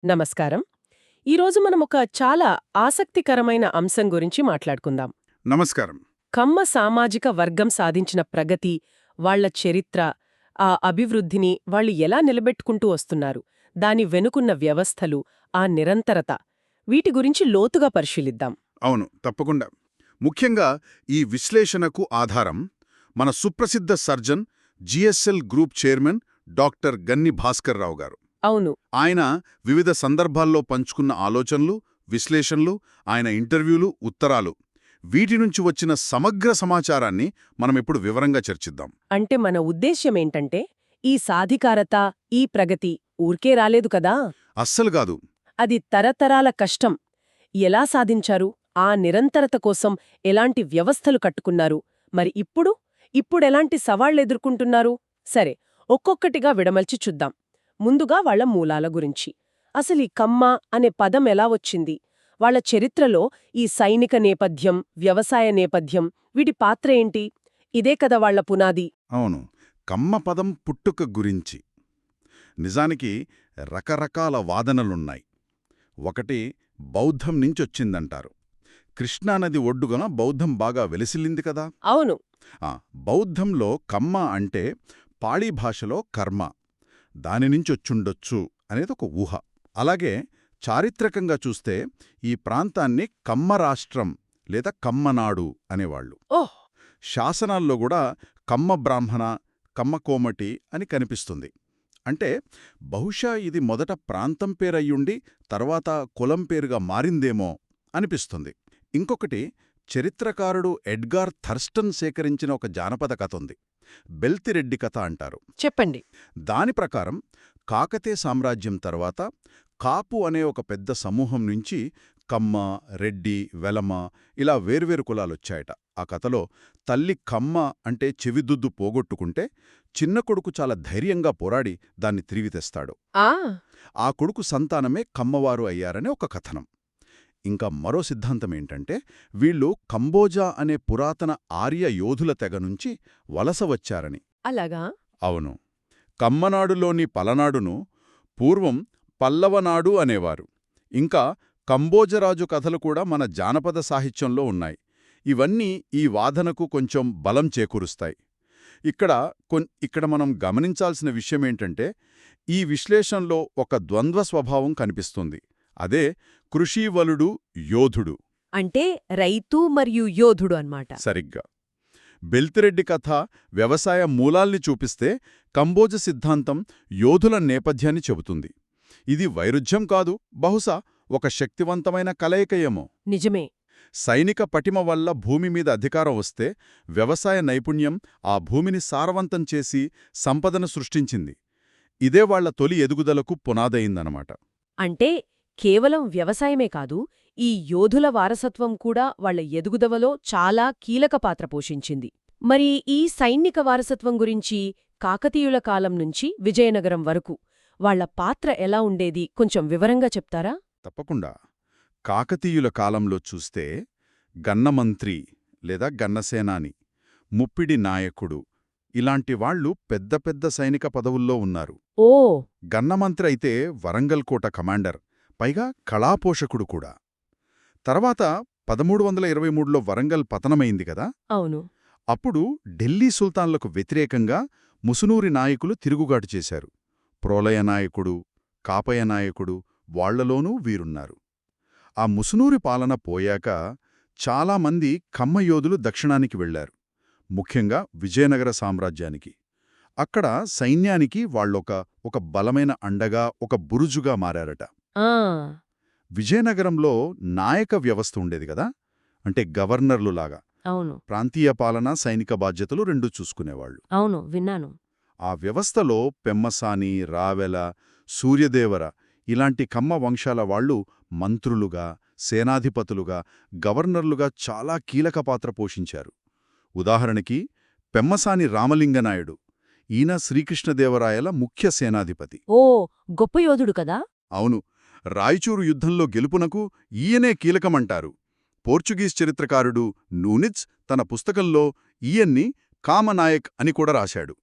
నమస్కారం. ఈరోజు మనం ఒక చాలా ఆసక్తికరమైన అంశం గురించి మాట్లాడుకుందాం. నమస్కారం. కమ్మ సామాజిక వర్గం సాధించిన ప్రగతి, వాళ్ళ చరిత్ర, ఆ అభివృద్ధిని వాళ్ళు ఎలా నిలబెట్టుకుంటూ వస్తున్నారు, దాని వెనుకున్న వ్యవస్థలు, ఆ నిరంతరత, వీటి గురించి లోతుగా పరిశీలిద్దాం. అవును, తప్పకుండా. ముఖ్యంగా ఈ విశ్లేషణకు ఆధారం మన సుప్రసిద్ధ surgeon, GSL group chairman doctor Ganni Bhaskar Rao గారు. అవును. ఆయన వివిధ సందర్భాల్లో పంచుకున్న ఆలోచనలు, విశ్లేషణలు, ఆయన ఇంటర్వ్యూలు, ఉత్తరాలు, వీటి నుంచి వచ్చిన సమగ్ర సమాచారాన్ని మనమిప్పుడు వివరంగా చర్చిద్దాం. అంటే మన ఉద్దేశ్యమేంటంటే, ఈ సాధికారత, ఈ ప్రగతి ఊర్కే రాలేదు కదా. అస్సలు కాదు. అది తరతరాల కష్టం. ఎలా సాధించారు? ఆ నిరంతరత కోసం ఎలాంటి వ్యవస్థలు కట్టుకున్నారు? మరి ఇప్పుడెలాంటి సవాళ్లెదుర్కొంటున్నారు? సరే, ఒక్కొక్కటిగా విడమల్చి చూద్దాం. ముందుగా వాళ్ల మూలాల గురించి. అసలీ కమ్మ అనే పదం ఎలా వచ్చింది? వాళ్ల చరిత్రలో ఈ సైనిక నేపథ్యం, వ్యవసాయ నేపథ్యం, వీటి పాత్ర ఏంటి? ఇదే కదా వాళ్ల పునాది. అవును, కమ్మ పదం పుట్టుక గురించి నిజానికి రకరకాల వాదనలున్నాయి. ఒకటి, బౌద్ధం నుంచొచ్చిందంటారు. కృష్ణానది ఒడ్డుగన బౌద్ధం బాగా వెలిసిల్లింది కదా. అవును. బౌద్ధంలో కమ్మ అంటే పాళీ భాషలో కర్మ, దానినుంచొచ్చుండొచ్చు అనేది ఒక ఊహ. అలాగే చారిత్రకంగా చూస్తే ఈ ప్రాంతాన్ని కమ్మరాష్ట్రం లేదా కమ్మనాడు అనేవాళ్లు. ఓహ్! శాసనాల్లో కూడా కమ్మ బ్రాహ్మణ, కమ్మ కోమటి అని కనిపిస్తుంది. అంటే బహుశా ఇది మొదట ప్రాంతం పేరయ్యుండి తర్వాత కులం పేరుగా మారిందేమో అనిపిస్తుంది. ఇంకొకటి, చరిత్రకారుడు ఎడ్గార్ థర్స్టన్ సేకరించిన ఒక జానపద కథ ఉంది. బెల్తిరెడ్డి కథ అంటారు. చెప్పండి. దాని ప్రకారం కాకతీయ సామ్రాజ్యం తర్వాత కాపు అనే ఒక పెద్ద సమూహం నుంచి కమ్మ, రెడ్డి, వెలమ ఇలా వేర్వేరు కులాలొచ్చాయట. ఆ కథలో తల్లి కమ్మ అంటే చెవిదుద్దు పోగొట్టుకుంటే చిన్న కొడుకు చాలా ధైర్యంగా పోరాడి దాన్ని తిరిగి తెస్తాడు. ఆ కొడుకు సంతానమే కమ్మవారు అయ్యారనే ఒక కథనం. ఇంకా మరో సిద్ధాంతమేంటంటే వీళ్ళు కంబోజా అనే పురాతన ఆర్య యోధుల తెగ నుంచి వలస వచ్చారని. అలాగా? అవును. కమ్మనాడులోని పలనాడును పూర్వం పల్లవనాడు అనేవారు. ఇంకా కంబోజరాజు కథలు కూడా మన జానపద సాహిత్యంలో ఉన్నాయి. ఇవన్నీ ఈ వాదనకు కొంచెం బలం చేకూరుస్తాయి. ఇక్కడ మనం గమనించాల్సిన విషయమేంటంటే ఈ విశ్లేషణలో ఒక ద్వంద్వ స్వభావం కనిపిస్తుంది. అదే కృషీవలుడు, యోధుడు. అంటే రైతు మరియు యోధుడు అన్నమాట. సరిగ్గా. బెల్తిరెడ్డి కథ వ్యవసాయ మూలాల్ని చూపిస్తే కంబోజ సిద్ధాంతం యోధుల నేపథ్యాన్ని చెబుతుంది. ఇది వైరుధ్యం కాదు, బహుశా ఒక శక్తివంతమైన కలయికయేమో. నిజమే. సైనిక పటిమ వల్ల భూమిమీద అధికారం వస్తే వ్యవసాయ నైపుణ్యం ఆ భూమిని సారవంతం చేసి సంపదను సృష్టించింది. ఇదే వాళ్ల తొలి ఎదుగుదలకు పునాదయిందనమాట. అంటే కేవలం వ్యవసాయమే కాదు, ఈ యోధుల వారసత్వం కూడా వాళ్ల ఎదుగుదలలో చాలా కీలక పాత్ర పోషించింది. మరి ఈ సైనిక వారసత్వం గురించి కాకతీయుల కాలం నుంచి విజయనగరం వరకు వాళ్ల పాత్ర ఎలా ఉండేది కొంచెం వివరంగా చెప్తారా? తప్పకుండా. కాకతీయుల కాలంలో చూస్తే గన్నమంత్రి లేదా గన్నసేనాని, ముప్పిడి నాయకుడు ఇలాంటి వాళ్లు పెద్ద పెద్ద సైనిక పదవుల్లో ఉన్నారు. ఓ! గన్నమంత్రి అయితే వరంగల్ కోట కమాండర్, పైగా కళాపోషకుడు కూడా. తర్వాత 1323లో వరంగల్ పతనమైంది కదా. అవును. అప్పుడు ఢిల్లీ సుల్తాన్లకు వ్యతిరేకంగా ముసునూరి నాయకులు తిరుగుగాటు చేశారు. ప్రోలయ నాయకుడు, కాపయ నాయకుడు వాళ్లలోనూ వీరున్నారు. ఆ ముసునూరి పాలన పోయాక చాలామంది కమ్మయోధులు దక్షిణానికి వెళ్లారు, ముఖ్యంగా విజయనగర సామ్రాజ్యానికి. అక్కడ సైన్యానికి వాళ్ళొక బలమైన అండగా, ఒక బురుజుగా మారారట. విజయనగరంలో నాయక వ్యవస్థ ఉండేది కదా, అంటే గవర్నర్లులాగా. అవును. ప్రాంతీయ పాలన, సైనిక బాధ్యతలు రెండూ చూసుకునేవాళ్లు. అవును, విన్నాను. ఆ వ్యవస్థలో పెమ్మసాని, రావెల, సూర్యదేవర ఇలాంటి కమ్మ వంశాల వాళ్లు మంత్రులుగా, సేనాధిపతులుగా, గవర్నర్లుగా చాలా కీలక పాత్ర పోషించారు. ఉదాహరణకి పెమ్మసాని రామలింగనాయుడు, ఈయన శ్రీకృష్ణదేవరాయల ముఖ్య సేనాధిపతి. ఓ, గొప్ప యోధుడు కదా. అవును. రాయచూరు యుద్ధంలో గెలుపునకు ఈయనే కీలకమంటారు. పోర్చుగీస్ చరిత్రకారుడు నూనిజ్ తన పుస్తకంలో ఈయన్ని కామనాయక్ అని కూడా రాశాడు.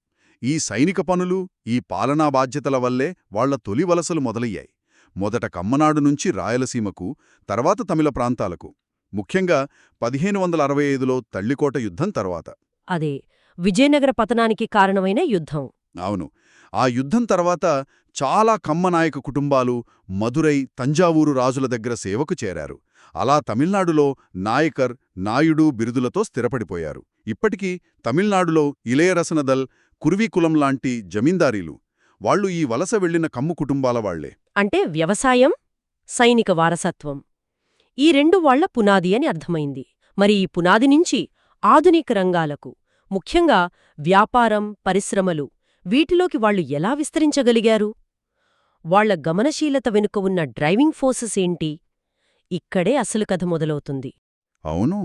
ఈ సైనిక పనులు, ఈ పాలనా బాధ్యతల వల్లే వాళ్ల తొలి వలసలు మొదలయ్యాయి. మొదట కమ్మనాడు నుంచి రాయలసీమకు, తర్వాత తమిళ ప్రాంతాలకు. ముఖ్యంగా 1565లో తల్లికోట యుద్ధం తర్వాత. అదే విజయనగర పతనానికి కారణమైన యుద్ధం. అవును. ఆ యుద్ధం తర్వాత చాలా కమ్మనాయక కుటుంబాలు మదురై, తంజావూరు రాజుల దగ్గర సేవకు చేరారు. అలా తమిళనాడులో నాయకర్, నాయుడు బిరుదులతో స్థిరపడిపోయారు. ఇప్పటికీ తమిళనాడులో ఇళయరసనదల్, కురువీకులం లాంటి జమీందారీలు వాళ్లు ఈ వలస వెళ్లిన కమ్ము కుటుంబాల వాళ్లే. అంటే వ్యవసాయం, సైనిక వారసత్వం ఈ రెండు వాళ్ల పునాది అని అర్థమైంది. మరి ఈ పునాది నుంచి ఆధునిక రంగాలకు, ముఖ్యంగా వ్యాపారం, పరిశ్రమలు, వీటిలోకి వాళ్లు ఎలా విస్తరించగలిగారు? వాళ్ల గమనశీలత వెనుక ఉన్న డ్రైవింగ్ ఫోర్సెస్ ఏంటి? ఇక్కడే అసలు కథ మొదలవుతుంది. అవును.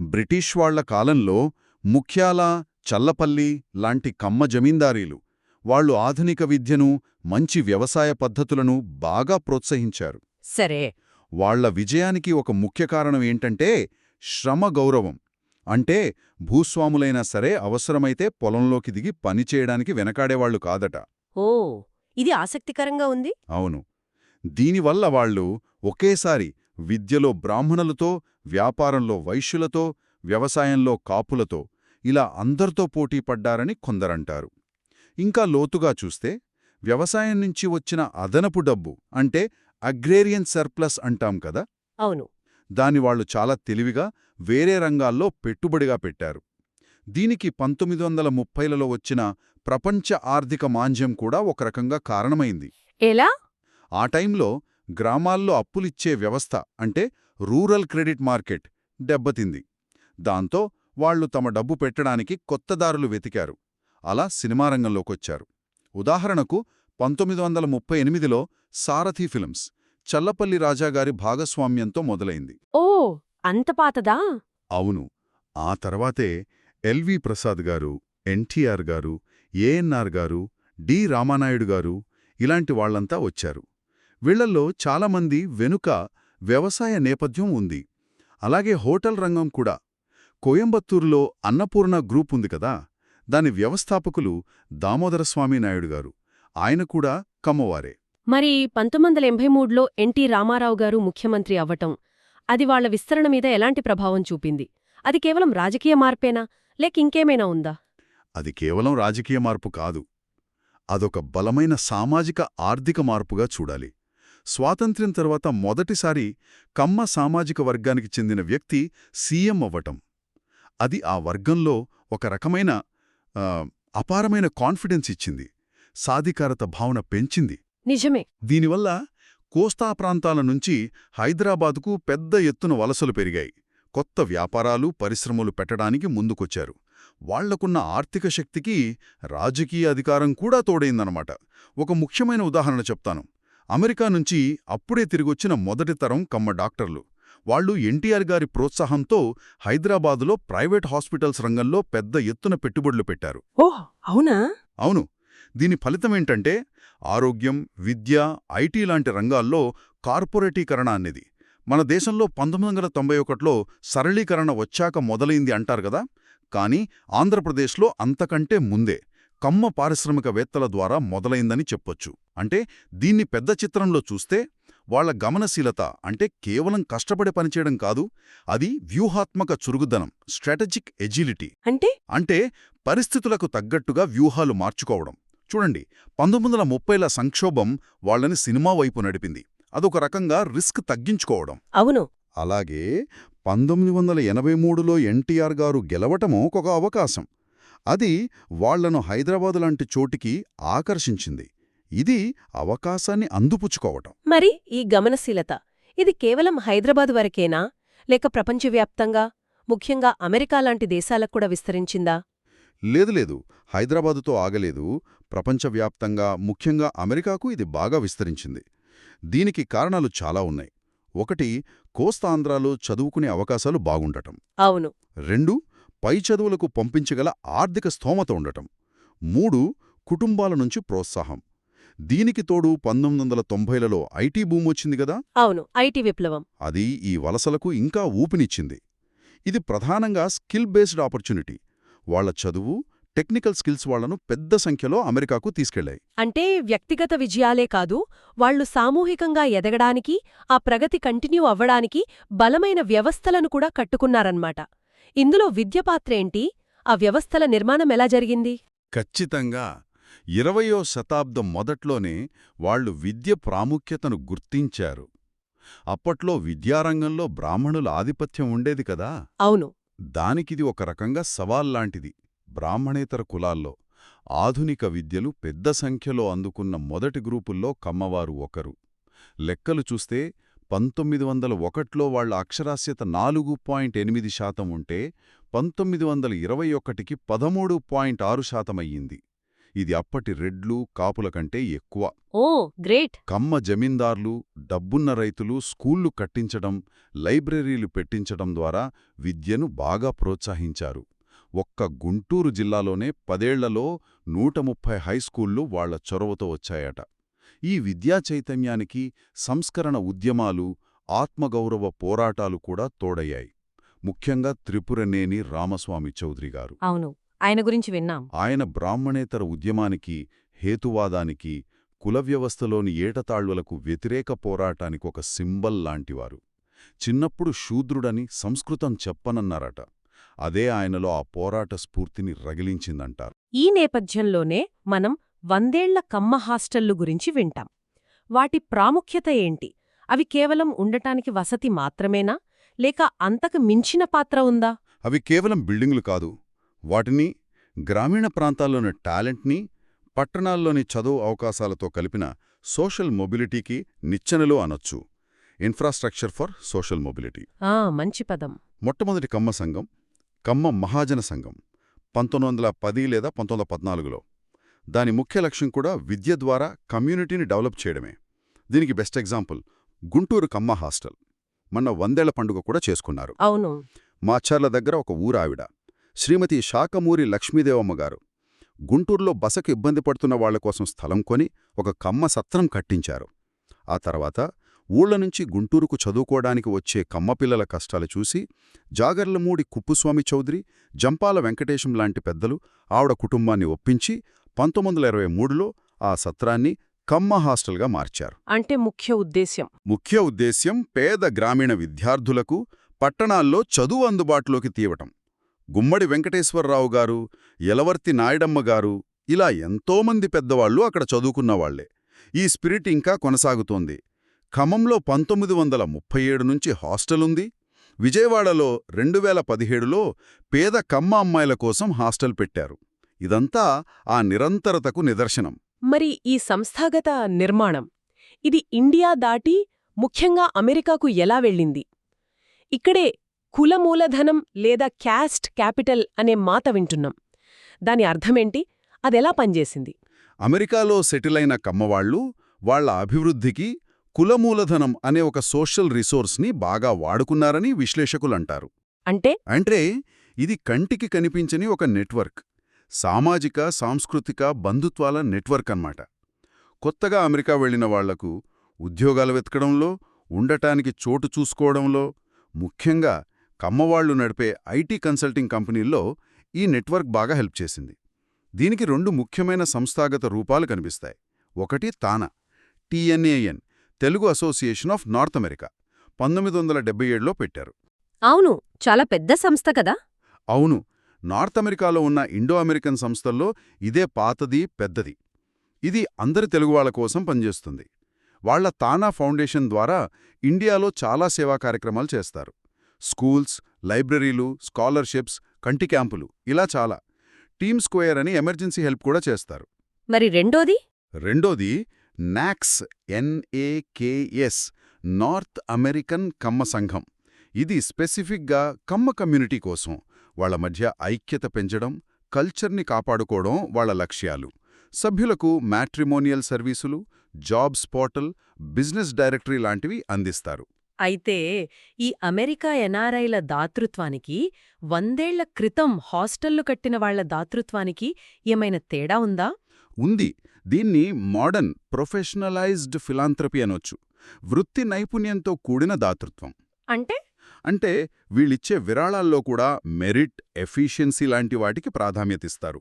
బ్రిటిష్ వాళ్ల కాలంలో ముఖ్యాల, చల్లపల్లి లాంటి కమ్మ జమీందారీలు వాళ్లు ఆధునిక విద్యను, మంచి వ్యవసాయ పద్ధతులను బాగా ప్రోత్సహించారు. సరే, వాళ్ల విజయానికి ఒక ముఖ్య కారణం ఏంటంటే శ్రమ గౌరవం. అంటే భూస్వాములైనా సరే అవసరమైతే పొలంలోకి దిగి పనిచేయడానికి వెనకాడేవాళ్లు కాదట. ఓ, ఇది ఆసక్తికరంగా ఉంది. అవును. దీనివల్ల వాళ్లు ఒకేసారి విద్యలో బ్రాహ్మణులతో, వ్యాపారంలో వైశ్యులతో, వ్యవసాయంలో కాపులతో ఇలా అందరితో పోటీపడ్డారని కొందరంటారు. ఇంకా లోతుగా చూస్తే వ్యవసాయం నుంచి వచ్చిన అదనపు డబ్బు అంటే అగ్రేరియన్ సర్ప్లస్ అంటాం కదా, అవును, దాని వాళ్లు చాలా తెలివిగా వేరే రంగాల్లో పెట్టుబడిగా పెట్టారు. దీనికి 1930లలో వచ్చిన ప్రపంచ ఆర్థిక మాంద్యం కూడా ఒక రకంగా కారణమైంది. ఎలా? ఆ టైంలో గ్రామాల్లో అప్పులిచ్చే వ్యవస్థ అంటే రూరల్ క్రెడిట్ మార్కెట్ దెబ్బతింది. దాంతో వాళ్లు తమ డబ్బు పెట్టడానికి కొత్త దారులు వెతికారు. అలా సినిమా రంగంలోకొచ్చారు. ఉదాహరణకు 1938లో సారథి ఫిల్మ్స్ చల్లపల్లి రాజాగారి భాగస్వామ్యంతో మొదలైంది. ఓ, అంత పాతదా? అవును. ఆ తర్వాతే ఎల్వి ప్రసాద్ గారు, ఎన్టీఆర్ గారు, ఏఎన్ఆర్ గారు, డి రామానాయుడు గారు ఇలాంటి వాళ్లంతా వచ్చారు. వీళ్లల్లో చాలామంది వెనుక వ్యవసాయ నేపథ్యం ఉంది. అలాగే హోటల్ రంగం కూడా. కోయంబత్తూరులో అన్నపూర్ణ గ్రూప్ ఉంది కదా, దాని వ్యవస్థాపకులు దామోదరస్వామి నాయుడు గారు. ఆయన కూడా కమ్మవారే. మరి 1983లో ఎన్టీ రామారావు గారు ముఖ్యమంత్రి అవ్వటం, అది వాళ్ల విస్తరణ మీద ఎలాంటి ప్రభావం చూపింది? అది కేవలం రాజకీయ మార్పేనా, లేక ఇంకేమైనా ఉందా? అది కేవలం రాజకీయ మార్పు కాదు. అదొక బలమైన సామాజిక ఆర్థిక మార్పుగా చూడాలి. స్వాతంత్ర్యం తర్వాత మొదటిసారి కమ్మ సామాజిక వర్గానికి చెందిన వ్యక్తి సీఎం అవ్వటం, అది ఆ వర్గంలో ఒక రకమైన అపారమైన కాన్ఫిడెన్స్ ఇచ్చింది. సాధికారత భావన పెంచింది. నిజమే. దీనివల్ల కోస్తా ప్రాంతాల నుంచి హైదరాబాదుకు పెద్ద ఎత్తున వలసలు పెరిగాయి. కొత్త వ్యాపారాలు, పరిశ్రమలు పెట్టడానికి ముందుకొచ్చారు. వాళ్లకున్న ఆర్థిక శక్తికి రాజకీయ అధికారం కూడా తోడైందన్నమాట. ఒక ముఖ్యమైన ఉదాహరణ చెప్తాను. అమెరికా నుంచి అప్పుడే తిరిగొచ్చిన మొదటి తరం కమ్మ డాక్టర్లు. వాళ్లు ఎన్టీఆర్ గారి ప్రోత్సాహంతో హైదరాబాదులో ప్రైవేట్ హాస్పిటల్స్ రంగంలో పెద్ద ఎత్తున పెట్టుబడులు పెట్టారు. ఓహ్, అవునా? అవును. దీని ఫలితమేంటంటే ఆరోగ్యం, విద్య, ఐటీ లాంటి రంగాల్లో కార్పొరేటీకరణ అనేది. మన దేశంలో 1991లో సరళీకరణ వచ్చాక మొదలైంది అంటారు గదా, కానీ ఆంధ్రప్రదేశ్లో అంతకంటే ముందే కమ్మ పారిశ్రామికవేత్తల ద్వారా మొదలైందని చెప్పొచ్చు. అంటే దీన్ని పెద్ద చిత్రంలో చూస్తే వాళ్ల గమనశీలత అంటే కేవలం కష్టపడి పనిచేయడం కాదు, అది వ్యూహాత్మక చురుకుదనం, స్ట్రాటజిక్ ఎజిలిటీ. అంటే పరిస్థితులకు తగ్గట్టుగా వ్యూహాలు మార్చుకోవడం. చూడండి, 1930ల సంక్షోభం వాళ్లని సినిమా వైపు నడిపింది. అదొక రకంగా రిస్క్ తగ్గించుకోవడం. అవును. అలాగే 1983లో ఎన్టీఆర్ గారు గెలవటమో ఒక అవకాశం. అది వాళ్లను హైదరాబాదు లాంటి చోటికి ఆకర్షించింది. ఇది అవకాశాన్ని అందిపుచ్చుకోవటం. మరి ఈ గమనశీలత, ఇది కేవలం హైదరాబాద్ వరకేనా, లేక ప్రపంచవ్యాప్తంగా, ముఖ్యంగా అమెరికా లాంటి దేశాలకు కూడా విస్తరించిందా? లేదు, హైదరాబాదుతో ఆగలేదు. ప్రపంచవ్యాప్తంగా, ముఖ్యంగా అమెరికాకు ఇది బాగా విస్తరించింది. దీనికి కారణాలు చాలా ఉన్నాయి. ఒకటి, కోస్తాంధ్రాలో చదువుకునే అవకాశాలు బాగుండటం. అవును. 2, పై చదువులకు పంపించగల ఆర్థిక స్థోమత ఉండటం. 3, కుటుంబాల నుంచి ప్రోత్సాహం. దీనికి తోడు 1990లలో ఐటీ బూమ్ వచ్చింది గదా. అవును, ఐటీ విప్లవం. అది ఈ వలసలకు ఇంకా ఊపినిచ్చింది. ఇది ప్రధానంగా స్కిల్ బేస్డ్ ఆపర్చునిటీ. వాళ్ల చదువు, టెక్నికల్ స్కిల్స్ వాళ్లను పెద్ద సంఖ్యలో అమెరికాకు తీసుకెళ్లాయి. అంటే వ్యక్తిగత విజయాలే కాదు, వాళ్లు సామూహికంగా ఎదగడానికి, ఆ ప్రగతి కంటిన్యూ అవ్వడానికి బలమైన వ్యవస్థలను కూడా కట్టుకున్నారన్నమాట. ఇందులో విద్య పాత్రేంటి? ఆ వ్యవస్థల నిర్మాణమెలా జరిగింది? ఖచ్చితంగా 20వ శతాబ్దం మొదట్లోనే వాళ్లు విద్య ప్రాముఖ్యతను గుర్తించారు. అప్పట్లో విద్యారంగంలో బ్రాహ్మణుల ఆధిపత్యం ఉండేది కదా. అవును. దానికిది ఒక రకంగా సవాల్లాంటిది. బ్రాహ్మణేతర కులాల్లో ఆధునిక విద్యలు పెద్ద సంఖ్యలో అందుకున్న మొదటి గ్రూపుల్లో కమ్మవారు ఒకరు. లెక్కలు చూస్తే 1901లో వాళ్ల అక్షరాస్యత 4.8% ఉంటే 1921కి 13.6% అయ్యింది. ఇది అప్పటి రెడ్లు, కాపుల కంటే ఎక్కువ. ఓ గ్రేట్. కమ్మ జమీందార్లు, డబ్బున్న రైతులు స్కూళ్లు కట్టించడం, లైబ్రరీలు పెట్టించడం ద్వారా విద్యను బాగా ప్రోత్సహించారు. ఒక్క గుంటూరు జిల్లాలోనే 10 ఏళ్లలో 130 హైస్కూళ్లు వాళ్ల చొరవతో వచ్చాయట. ఈ విద్యా చైతన్యానికి సంస్కరణ ఉద్యమాలు, ఆత్మగౌరవ పోరాటాలు కూడా తోడయ్యాయి. ముఖ్యంగా త్రిపురనేని రామస్వామి చౌదరి గారు. అవును, ఆయన గురించి విన్నాం. ఆయన బ్రాహ్మణేతర ఉద్యమానికి, హేతువాదానికి, కుల వ్యవస్థలోని ఏటతాళ్వలకు వ్యతిరేక పోరాటానికి ఒక సింబల్ లాంటివారు. చిన్నప్పుడు శూద్రుడని సంస్కృతం చెప్పనన్నారట. అదే ఆయనలో ఆ పోరాట స్ఫూర్తిని రగిలించిందంటారు. ఈ నేపథ్యంలోనే మనం 100 ఏళ్ల కమ్మ హాస్టళ్లు గురించి వింటాం. వాటి ప్రాముఖ్యత ఏంటి? అవి కేవలం ఉండటానికి వసతి మాత్రమేనా, లేక అంతకు మించిన పాత్ర ఉందా? అవి కేవలం బిల్డింగులు కాదు. వాటిని గ్రామీణ ప్రాంతాల్లోని టాలెంట్ని, పట్టణాల్లోని చదువు అవకాశాలతో కలిపిన సోషల్ మొబిలిటీకి నిచ్చెనలు అనొచ్చు. Infrastructure for social mobility. మంచి పదం. మొట్టమొదటి కమ్మ సంఘం కమ్మ మహాజన సంఘం 1910 లేదా 1914లో. దాని ముఖ్య లక్ష్యం కూడా విద్య ద్వారా కమ్యూనిటీని డెవలప్ చేయడమే. దీనికి బెస్ట్ ఎగ్జాంపుల్ గుంటూరు కమ్మ హాస్టల్. మొన్న 100 ఏళ్ల పండుగ కూడా చేసుకున్నారు. అవును. మాచర్ల దగ్గర ఒక ఊరావిడ శ్రీమతి శాకమూరి లక్ష్మీదేవమ్మగారు గుంటూరులో బసకు ఇబ్బంది పడుతున్న వాళ్ల కోసం స్థలం కొని ఒక కమ్మ సత్రం కట్టించారు. ఆ తర్వాత ఊళ్ల నుంచి గుంటూరుకు చదువుకోవడానికి వచ్చే కమ్మపిల్లల కష్టాలు చూసి జాగర్లమూడి కుప్పుస్వామి చౌదరి, జంపాల వెంకటేశం లాంటి పెద్దలు ఆవిడ కుటుంబాన్ని ఒప్పించి 1923లో ఆ సత్రాన్ని కమ్మ హాస్టల్గా మార్చారు. అంటే ముఖ్య ఉద్దేశ్యం పేద గ్రామీణ విద్యార్థులకు పట్టణాల్లో చదువు అందుబాటులోకి తీయటం. గుమ్మడి వెంకటేశ్వరరావు గారు, యలవర్తి నాయుడమ్మగారు, ఇలా ఎంతోమంది పెద్దవాళ్లు అక్కడ చదువుకున్నవాళ్లే. ఈ స్పిరిట్ ఇంకా కొనసాగుతోంది. ఖమ్మంలో 1937 నుంచి హాస్టలుంది. విజయవాడలో 2017లో పేద కమ్మ అమ్మాయిల కోసం హాస్టల్ పెట్టారు. ఇదంతా ఆ నిరంతరతకు నిదర్శనం. మరి ఈ సంస్థాగత నిర్మాణం ఇది ఇండియా దాటి ముఖ్యంగా అమెరికాకు ఎలా వెళ్ళింది? ఇక్కడే కుల మూలధనం లేదా క్యాస్ట్ క్యాపిటల్ అనే మాట వింటున్నాం. దాని అర్థమేంటి? అదెలా పనిచేసింది? అమెరికాలో సెటిలైన కమ్మవాళ్లు వాళ్ల అభివృద్ధికి కులమూలధనం అనే ఒక సోషల్ రిసోర్స్ని బాగా వాడుకున్నారని విశ్లేషకులంటారు. అంటే ఇది కంటికి కనిపించని ఒక నెట్వర్క్, సామాజిక సాంస్కృతిక బంధుత్వాల నెట్వర్క్ అన్నమాట. కొత్తగా అమెరికా వెళ్లిన వాళ్లకు ఉద్యోగాలు వెతకడంలో, ఉండటానికి చోటు చూసుకోవడంలో, ముఖ్యంగా కమ్మవాళ్లు నడిపే ఐటీ కన్సల్టింగ్ కంపెనీల్లో ఈ నెట్వర్క్ బాగా హెల్ప్ చేసింది. దీనికి 2 ముఖ్యమైన సంస్థాగత రూపాలు కనిపిస్తాయి. ఒకటి TANA, TNAN, Telugu association of North America, 1977లో పెట్టారు. అవును, చాలా పెద్ద సంస్థ కదా. అవును, నార్త్ అమెరికాలో ఉన్న ఇండో అమెరికన్ సంస్థల్లో ఇదే పాతది, పెద్దది. ఇది అందరి తెలుగువాళ్ల కోసం పనిచేస్తుంది. వాళ్ల తానా ఫౌండేషన్ ద్వారా ఇండియాలో చాలా సేవా కార్యక్రమాలు చేస్తారు. స్కూల్స్, లైబ్రరీలు, స్కాలర్షిప్స్, కంటి క్యాంపులు, ఇలా చాలా. టీమ్ స్క్వేర్ అని ఎమర్జెన్సీ హెల్ప్ కూడా చేస్తారు. మరి రెండోది నాక్స్, NAKS, నార్త్ అమెరికన్ కమ్మ సంఘం. ఇది స్పెసిఫిక్గా కమ్మ కమ్యూనిటీ కోసం, వాళ్ల మధ్య ఐక్యత పెంచడం, కల్చర్ని కాపాడుకోవడం వాళ్ల లక్ష్యాలు. సభ్యులకు మ్యాట్రిమోనియల్ సర్వీసులు, జాబ్స్ పోర్టల్, బిజినెస్ డైరెక్టరీ లాంటివి అందిస్తారు. అయితే ఈ అమెరికా ఎన్ఆర్ఐల దాతృత్వానికి 100 ఏళ్ల క్రితం హాస్టళ్లు కట్టిన వాళ్ల దాతృత్వానికి ఏమైనా తేడా ఉందా? ఉంది. దీన్ని మోడర్న్ ప్రొఫెషనలైజ్డ్ ఫిలాంథ్రపీ అనొచ్చు. వృత్తి నైపుణ్యంతో కూడిన దాతృత్వం. అంటే వీళ్ళిచ్చే విరాళాల్లో కూడా మెరిట్, ఎఫిషియన్సీ లాంటి వాటికి ప్రాధాన్యతిస్తారు.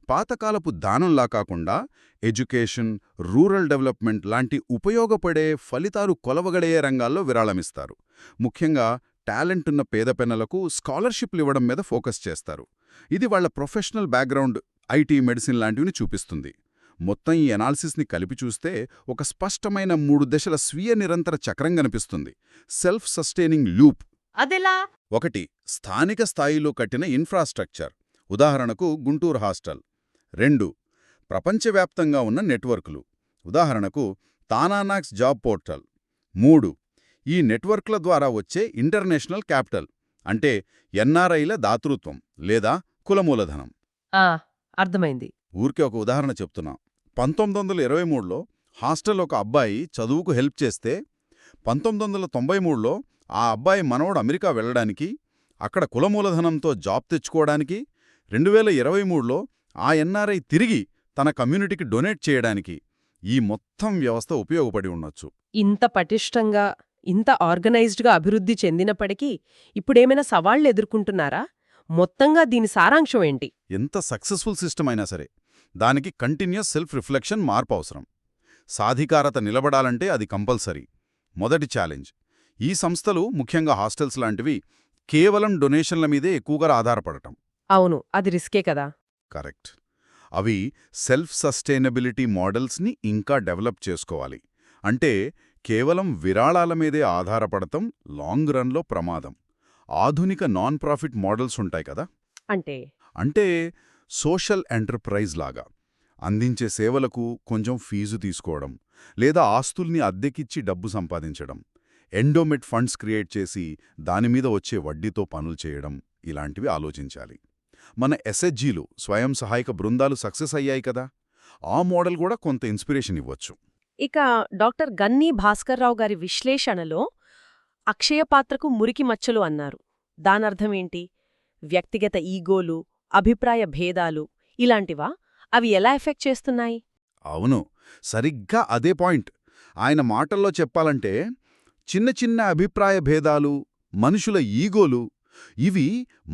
పాతకాలపు దానంలా కాకుండా ఎడ్యుకేషన్, రూరల్ డెవలప్మెంట్ లాంటి ఉపయోగపడే ఫలితాలు కొలవగడే రంగాల్లో విరాళమిస్తారు. ముఖ్యంగా టాలెంటున్న పేద పెన్నలకు స్కాలర్షిప్లు ఇవ్వడం మీద ఫోకస్ చేస్తారు. ఇది వాళ్ళ ప్రొఫెషనల్ బ్యాక్గ్రౌండ్, ఐటీ, మెడిసిన్ లాంటివిని చూపిస్తుంది. మొత్తం ఈ ఎనాలిసిస్ని కలిపి చూస్తే ఒక స్పష్టమైన 3 దశల స్వీయ నిరంతర చక్రం కనిపిస్తుంది. Self sustaining loop. అదెలా? 1. స్థానిక స్థాయిలో కట్టిన ఇన్ఫ్రాస్ట్రక్చర్, ఉదాహరణకు గుంటూరు హాస్టల్. 2. ప్రపంచవ్యాప్తంగా ఉన్న నెట్వర్క్లు, ఉదాహరణకు తానానాక్స్ జాబ్ పోర్టల్. 3. ఈ నెట్వర్క్ల ద్వారా వచ్చే ఇంటర్నేషనల్ క్యాపిటల్, అంటే ఎన్ఆర్ఐల దాతృత్వం లేదా కులమూలధనం. అర్థమైంది. ఊరికే ఒక ఉదాహరణ చెప్తున్నా. 1923లో హాస్టల్ ఒక అబ్బాయి చదువుకు హెల్ప్ చేస్తే 1993లో ఆ అబ్బాయి మనవడు అమెరికా వెళ్ళడానికి, అక్కడ కులమూలధనంతో జాబ్ తెచ్చుకోవడానికి, 2023లో ఆ ఎన్ఆర్ఐ తిరిగి తన కమ్యూనిటీకి డొనేట్ చేయడానికి ఈ మొత్తం వ్యవస్థ ఉపయోగపడి ఉండొచ్చు. ఇంత పటిష్టంగా, ఇంత ఆర్గనైజ్డ్గా అభివృద్ధి చెందినప్పటికీ ఇప్పుడేమైనా సవాళ్లు ఎదుర్కొంటున్నారా? మొత్తంగా దీని సారాంశం ఏంటి? ఎంత సక్సెస్ఫుల్ సిస్టమ్ అయినా సరే దానికి కంటిన్యూస్ సెల్ఫ్ రిఫ్లెక్షన్, మార్పు అవసరం. సాధికారత నిలబడాలంటే అది కంపల్సరీ. మొదటి ఛాలెంజ్, ఈ సంస్థలు, ముఖ్యంగా హాస్టల్స్ లాంటివి, కేవలం డొనేషన్ల మీదే ఎక్కువగా ఆధారపడటం. అవును, అది రిస్కే కదా. కరెక్ట్. అవి సెల్ఫ్ సస్టైనబిలిటీ మోడల్స్ని ఇంకా డెవలప్ చేసుకోవాలి. అంటే కేవలం విరాళాల మీదే ఆధారపడటం లాంగ్ రన్లో ప్రమాదం. ఆధునిక నాన్ ప్రాఫిట్ మోడల్స్ ఉంటాయి కదా, అంటే సోషల్ ఎంటర్ప్రైజ్ లాగా అందించే సేవలకు కొంచెం ఫీజు తీసుకోవడం, లేదా ఆస్తుల్ని అద్దెకిచ్చి డబ్బు సంపాదించడం, ఎండోమెంట్ ఫండ్స్ క్రియేట్ చేసి దానిమీద వచ్చే వడ్డీతో పనులు చేయడం, ఇలాంటివి ఆలోచించాలి. మన ఎస్హెచ్జీలు, స్వయం సహాయక బృందాలు సక్సెస్ అయ్యాయి కదా, ఆ మోడల్ కూడా కొంత ఇన్స్పిరేషన్ ఇవ్వచ్చు. ఇక డాక్టర్ గన్నీ భాస్కర్రావు గారి విశ్లేషణలో అక్షయపాత్రకు మురికి మచ్చలు అన్నారు. దానర్థమేంటి? వ్యక్తిగత ఈగోలు, అభిప్రాయ భేదాలు ఇలాంటివా? అవి ఎలా ఎఫెక్ట్ చేస్తున్నాయి? అవును, సరిగ్గా అదే పాయింట్. ఆయన మాటల్లో చెప్పాలంటే చిన్న చిన్న అభిప్రాయ భేదాలు, మనుషుల ఈగోలు, ఇవి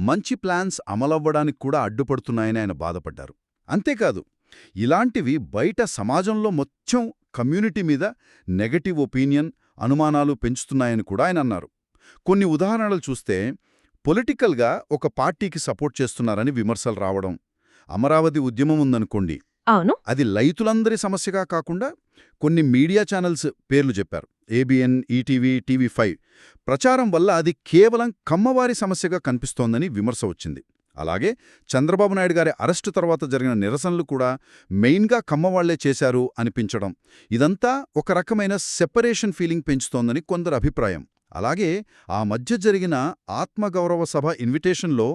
మంచి ప్లాన్స్ అమలవ్వడానికి కూడా అడ్డుపడుతున్నాయని ఆయన బాధపడ్డారు. అంతేకాదు, ఇలాంటివి బయట సమాజంలో మొత్తం కమ్యూనిటీ మీద నెగటివ్ ఒపీనియన్, అనుమానాలు పెంచుతున్నాయని కూడా ఆయన అన్నారు. కొన్ని ఉదాహరణలు చూస్తే పొలిటికల్గా ఒక పార్టీకి సపోర్ట్ చేస్తున్నారని విమర్శలు రావడం. అమరావతి ఉద్యమం ఉందనుకోండి, అవును, అది రైతులందరి సమస్యగా కాకుండా కొన్ని మీడియా ఛానల్స్ పేర్లు చెప్పారు, ఏబిఎన్, ఈటీవీ, టీవీ5. ప్రచారం వల్ల అది కేవలం కమ్మవారి సమస్యగా కనిపిస్తోందని విమర్శ వచ్చింది. అలాగే చంద్రబాబు నాయుడు గారి అరెస్టు తర్వాత జరిగిన నిరసనలు కూడా మెయిన్గా కమ్మవాళ్లే చేశారు అనిపించడం. ఇదంతా ఒక రకమైన సెపరేషన్ ఫీలింగ్ పెంచుతోందని కొందరు అభిప్రాయం. అలాగే ఆ మధ్య జరిగిన ఆత్మగౌరవ సభ ఇన్విటేషన్లో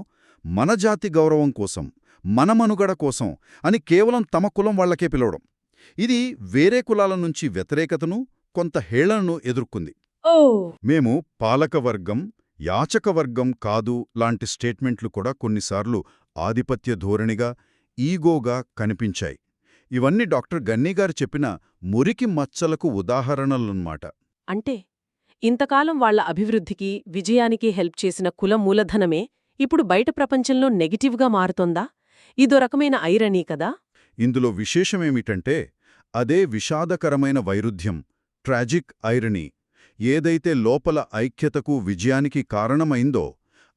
మన జాతి గౌరవం కోసం, మన మనుగడ కోసం అని కేవలం తమ కులం వాళ్లకే పిలవడం, ఇది వేరే కులాల నుంచి వ్యతిరేకతను, కొంత హేళనను ఎదుర్కొంది. మేము పాలకవర్గం, యాచకవర్గం కాదు లాంటి స్టేట్మెంట్లు కూడా కొన్నిసార్లు ఆధిపత్య ధోరణిగా, ఈగోగా కనిపించాయి. ఇవన్నీ డాక్టర్ గన్నీగారు చెప్పిన మురికి మచ్చలకు ఉదాహరణలన్నమాట. అంటే ఇంతకాలం వాళ్ల అభివృద్ధికి, విజయానికి హెల్ప్ చేసిన కుల మూలధనమే ఇప్పుడు బయట ప్రపంచంలో నెగటివ్గా మారుతోందా? ఇదో రకమైన ఐరనీ కదా. ఇందులో విశేషమేమిటంటే అదే విషాదకరమైన వైరుధ్యం, ట్రాజిక్ ఐరనీ. ఏదైతే లోపల ఐక్యతకు, విజయానికి కారణమైందో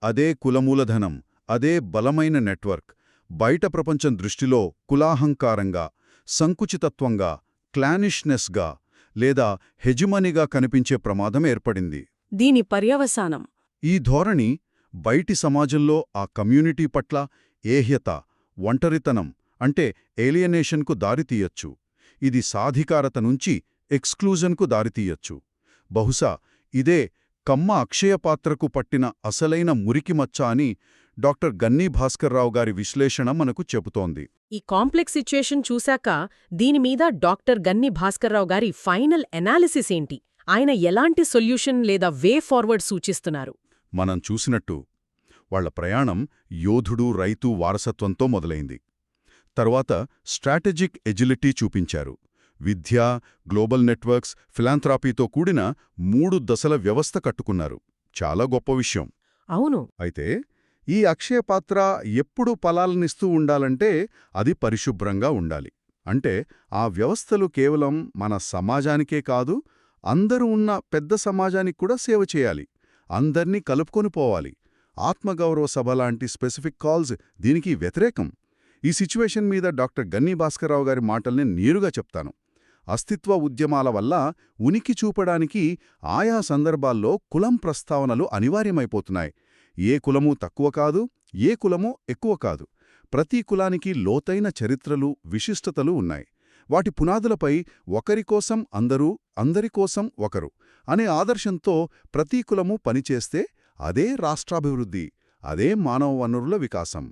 అదే కులమూలధనం, అదే బలమైన నెట్వర్క్ బయట ప్రపంచం దృష్టిలో కులాహంకారంగా, సంకుచితత్వంగా, క్లానిష్నెస్గా లేదా హెజిమనీగా కనిపించే ప్రమాదం ఏర్పడింది. దీని పర్యవసానం ఈ ధోరణి బయటి సమాజంలో ఆ కమ్యూనిటీ పట్ల ఏహ్యత, ఒంటరితనం అంటే ఏలియనేషన్కు దారితీయచ్చు. ఇది సాధికారత నుంచి ఎక్స్క్లూజన్కు దారితీయచ్చు. బహుశా ఇదే కమ్మ అక్షయపాత్రకు పట్టిన అసలైన మురికిమచ్చ అని డాక్టర్ గన్నీ భాస్కర్రావు గారి విశ్లేషణ మనకు చెబుతోంది. ఈ కాంప్లెక్స్ సిచ్యుయేషన్ చూశాక దీనిమీద డాక్టర్ గన్నీ భాస్కర్రావు గారి ఫైనల్ ఎనాలిసిస్ ఏంటి? ఆయన ఎలాంటి సొల్యూషన్ లేదా వే ఫార్వర్డ్ సూచిస్తున్నారు? మనం చూసినట్టు వాళ్ల ప్రయాణం యోధుడు, రైతు వారసత్వంతో మొదలైంది. తరువాత స్ట్రాటజిక్ ఎజిలిటీ చూపించారు. విద్య, గ్లోబల్ నెట్వర్క్స్, ఫిలాంథ్రాపీతో కూడిన 3 దశల వ్యవస్థ కట్టుకున్నారు. చాలా గొప్ప విషయం. అవును. అయితే ఈ అక్షయపాత్ర ఎప్పుడు ఫలాలనిస్తూ ఉండాలంటే అది పరిశుభ్రంగా ఉండాలి. అంటే ఆ వ్యవస్థలు కేవలం మన సమాజానికే కాదు, అందరూ ఉన్న పెద్ద సమాజానికి కూడా సేవ చేయాలి. అందర్నీ కలుపుకొని పోవాలి. ఆత్మగౌరవ సభ లాంటి స్పెసిఫిక్ కాల్స్ దీనికి వ్యతిరేకం. ఈ సిచ్యువేషన్ మీద డాక్టర్ గన్నీ భాస్కర్రావు గారి మాటల్ని నేరుగా చెప్తాను. అస్తిత్వ ఉద్యమాల వల్ల ఉనికి చూపడానికి ఆయా సందర్భాల్లో కులం ప్రస్తావనలు అనివార్యమైపోతున్నాయి. ఏ కులమూ తక్కువ కాదు, ఏ కులమూ ఎక్కువ కాదు. ప్రతి కులానికి లోతైన చరిత్రలు, విశిష్టతలు ఉన్నాయి. వాటి పునాదులపై ఒకరికోసం అందరూ, అందరికోసం ఒకరు అనే ఆదర్శంతో ప్రతి కులమూ పనిచేస్తే అదే రాష్ట్రాభివృద్ధి, అదే మానవ వనరుల వికాసం.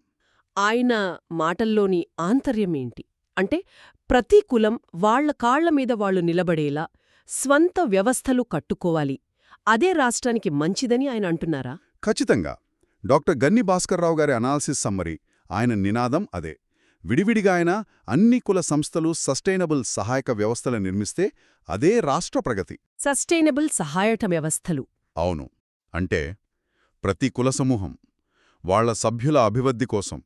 ఆయన మాటల్లోని ఆంతర్యమేంటి? అంటే ప్రతి కులం వాళ్ల కాళ్ల మీద వాళ్లు నిలబడేలా స్వంత వ్యవస్థలు కట్టుకోవాలి, అదే రాష్ట్రానికి మంచిదని ఆయన అంటున్నారా? ఖచ్చితంగా. డాక్టర్ గన్ని భాస్కర్రావు గారి అనాలిసిస్ సమ్మరీ, ఆయన నినాదం అదే. విడివిడిగా ఆయన అన్ని కుల సంస్థలు సస్టైనబుల్ సహాయక వ్యవస్థలు నిర్మిస్తే అదే రాష్ట్ర ప్రగతి. సస్టైనబుల్ సహాయక వ్యవస్థలు. అవును. అంటే ప్రతి కుల సమూహం వాళ్ల సభ్యుల అభివృద్ధి కోసం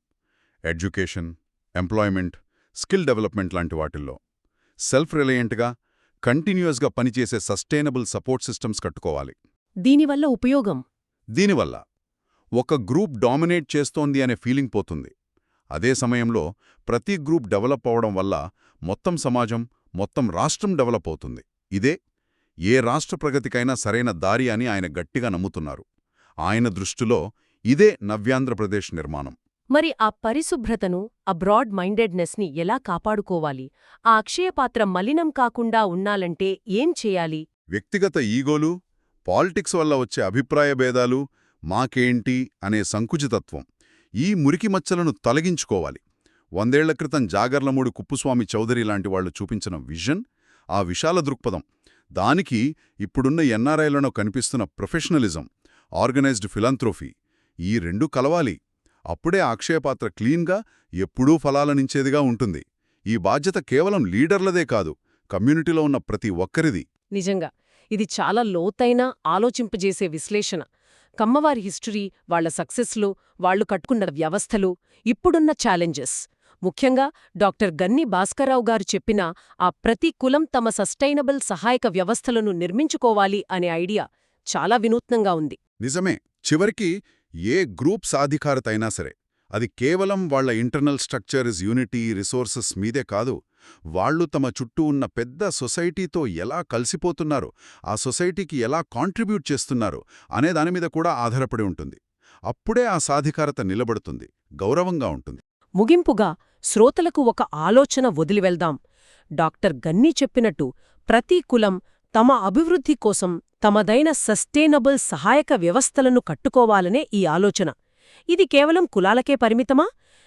ఎడ్యుకేషన్, ఎంప్లాయ్మెంట్, స్కిల్ డెవలప్మెంట్ లాంటి వాటిల్లో సెల్ఫ్ రిలయంట్గా, కంటిన్యూయస్గా పనిచేసే సస్టైనబుల్ సపోర్ట్ సిస్టమ్స్ కట్టుకోవాలి. దీనివల్ల ఉపయోగం? దీనివల్ల ఒక గ్రూప్ డామినేట్ చేస్తోంది అనే ఫీలింగ్ పోతుంది. అదే సమయంలో ప్రతి గ్రూప్ డెవలప్ అవడం వల్ల మొత్తం సమాజం, మొత్తం రాష్ట్రం డెవలప్ అవుతుంది. ఇదే ఏ రాష్ట్ర ప్రగతికైనా సరైన దారి అని ఆయన గట్టిగా నమ్ముతున్నారు. ఆయన దృష్టిలో ఇదే నవ్యాంధ్రప్రదేశ్ నిర్మాణం. మరి ఆ పరిశుభ్రతను, ఆ బ్రాడ్ మైండెడ్నెస్ని ఎలా కాపాడుకోవాలి? ఆ అక్షయపాత్ర మలినం కాకుండా ఉండాలంటే ఏం చేయాలి? వ్యక్తిగత ఈగోలు, పాలిటిక్స్ వల్ల వచ్చే అభిప్రాయ భేదాలు, మాకేంటి అనే సంకుచితత్వం, ఈ మురికి మచ్చలను తొలగించుకోవాలి. 100 ఏళ్ల క్రితం జాగర్లమూడి కుప్పుస్వామి చౌదరి లాంటి వాళ్లు చూపించిన విజన్, ఆ విశాల దృక్పథం, దానికి ఇప్పుడున్న ఎన్ఆర్ఐలలో కనిపిస్తున్న ప్రొఫెషనలిజం, ఆర్గనైజ్డ్ ఫిలాంథ్రోఫీ, ఈ రెండూ కలవాలి. అప్పుడే అక్షయపాత్ర క్లీన్గా, ఎప్పుడూ ఫలాలనించేదిగా ఉంటుంది. ఈ బాధ్యత కేవలం లీడర్లదే కాదు, కమ్యూనిటీలో ఉన్న ప్రతి ఒక్కరిది. నిజంగా ఇది చాలా లోతైన, ఆలోచింపజేసే విశ్లేషణ. కమ్మవారి హిస్టరీ, వాళ్ల సక్సెస్లు, వాళ్లు కట్టుకున్న వ్యవస్థలు, ఇప్పుడున్న ఛాలెంజెస్, ముఖ్యంగా డాక్టర్ గన్ని భాస్కర్రావు గారు చెప్పిన ఆ ప్రతి కులం తమ సస్టైనబుల్ సహాయక వ్యవస్థలను నిర్మించుకోవాలి అనే ఐడియా చాలా వినూత్నంగా ఉంది. నిజమే. చివరికి ఏ గ్రూప్ సాధికారత అయినా సరే, అది కేవలం వాళ్ల ఇంటర్నల్ స్ట్రక్చర్స్, యూనిటీ, రిసోర్సెస్ మీదే కాదు, వాళ్లు తమ చుట్టూ ఉన్న పెద్ద సొసైటీతో ఎలా కలిసిపోతున్నారు, ఆ సొసైటీకి ఎలా కాంట్రిబ్యూట్ చేస్తున్నారు అనే దానిమీద కూడా ఆధారపడి ఉంటుంది. అప్పుడే ఆ సాధికారత నిలబడుతుంది, గౌరవంగా ఉంటుంది. ముగింపుగా శ్రోతలకు ఒక ఆలోచన వదిలివెళ్దాం. డాక్టర్ గన్నీ చెప్పినట్టు ప్రతి కులం తమ అభివృద్ధి కోసం తమదైన సస్టైనబుల్ సహాయక వ్యవస్థలను కట్టుకోవాలనే ఈ ఆలోచన. ఇది కేవలం కులాలకే పరిమితమా?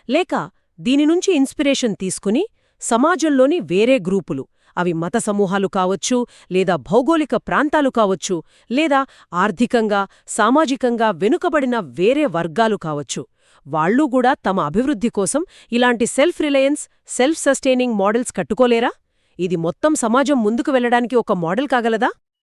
లేక దీనినుంచి ఇన్స్పిరేషన్ తీసుకుని సమాజంలోని వేరే గ్రూపులు, అవి మత సమూహాలు కావచ్చు, లేదా భౌగోళిక ప్రాంతాలు కావచ్చు, లేదా ఆర్థికంగా, సామాజికంగా వెనుకబడిన వేరే వర్గాలు కావచ్చు, వాళ్లూ కూడా తమ అభివృద్ధి కోసం ఇలాంటి self reliance, self sustaining models కట్టుకోలేరా? ఇది మొత్తం సమాజం ముందుకు వెళ్లడానికి ఒక మోడల్ కాగలదా?